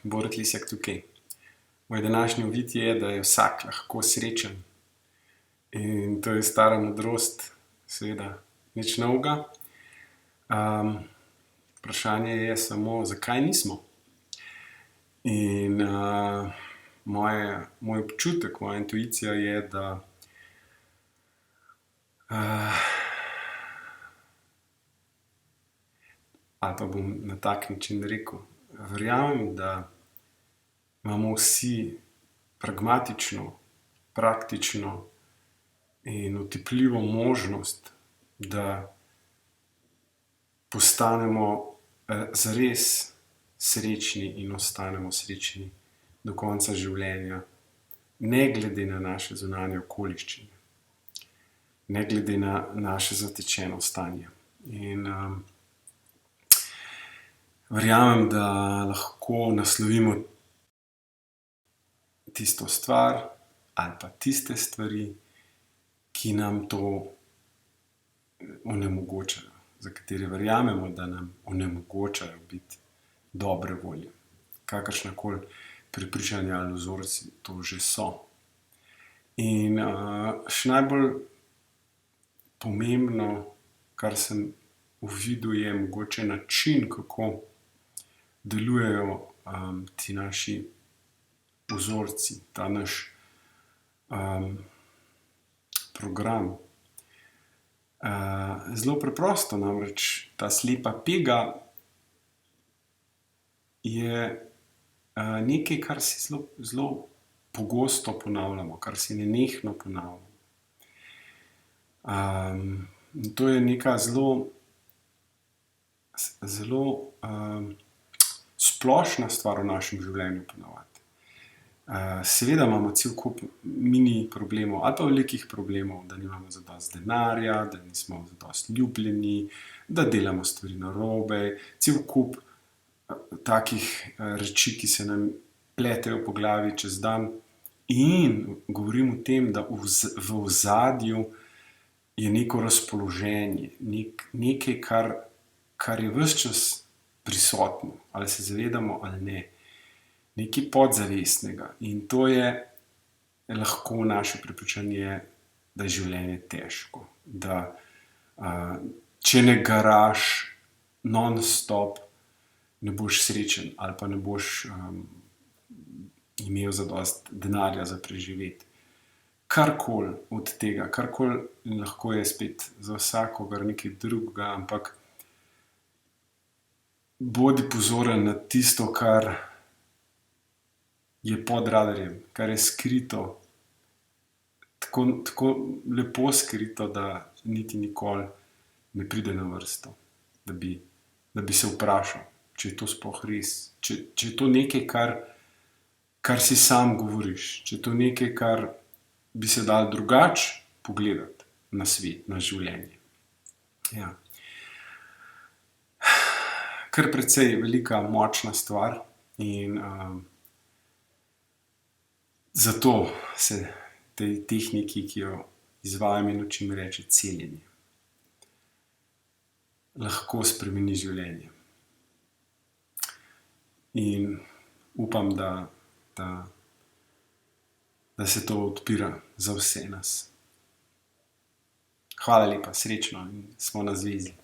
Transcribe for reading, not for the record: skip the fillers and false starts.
Borut Lisjak tukaj. Moj današnji uvid je, da je vsak lahko srečen. In to je stara modrost, seveda nič novega. Vprašanje je samo, zakaj nismo. In moj občutek, moja intuicija je, da ali pa bom na tak način rekel, verjamem, da imamo vsi pragmatično, praktično in otipljivo možnost, da postanemo zares srečni in ostanemo srečni do konca življenja, ne glede na naše zunanje okoliščine, ne glede na naše zatečeno stanje. In verjamem, da lahko naslovimo tisto stvar ali pa tiste stvari, ki nam to onemogočajo, za katere verjamemo, da nam onemogočajo biti dobre volje. Kakršnakoli prepričanja ali vzorci to že so. In še najbolj pomembno, kar sem uvidel, je mogoče način, kako delujejo ti naši vzorci, ta naš program. Zelo preprosto, namreč ta slepa pega je nekaj, kar si zelo pogosto ponavljamo, kar si nenehno ponavljamo. To je neka zelo splošna stvar v našem življenju ponavadi. Seveda imamo cel kup mini problemov ali pa velikih problemov, da nimamo zadosti denarja, da nismo zadosti ljubljeni, da delamo stvari narobe, cel kup takih reči, ki se nam pletejo po glavi čez dan. In govorim o tem, da v ozadju je neko razpoloženje, nekaj, kar je ves čas prisotno, ali se zavedamo ali ne. Nekaj podzavestnega. In to je lahko naše prepričanje, da je življenje težko. Da če ne garaš non-stop, ne boš srečen ali pa ne boš imel zadosti denarja za preživeti. Karkoli od tega, karkoli lahko je spet za vsakogar nekaj drugega, ampak bodi pozoren na tisto, kar je pod radarjem, kar je skrito, tako lepo skrito, da niti nikoli ne pride na vrsto, da bi se vprašal, če je to sploh res, če je to nekaj, kar si sam govoriš, če je to nekaj, kar bi se dalo drugače pogledati na svet, na življenje. Ja. Kar precej velika, močna stvar in zato se tej tehniki, ki jo izvajam in učim, reče celjenje. Lahko spremeni življenje. In upam, da se to odpira za vse nas. Hvala lepa, srečno in smo na zvezi.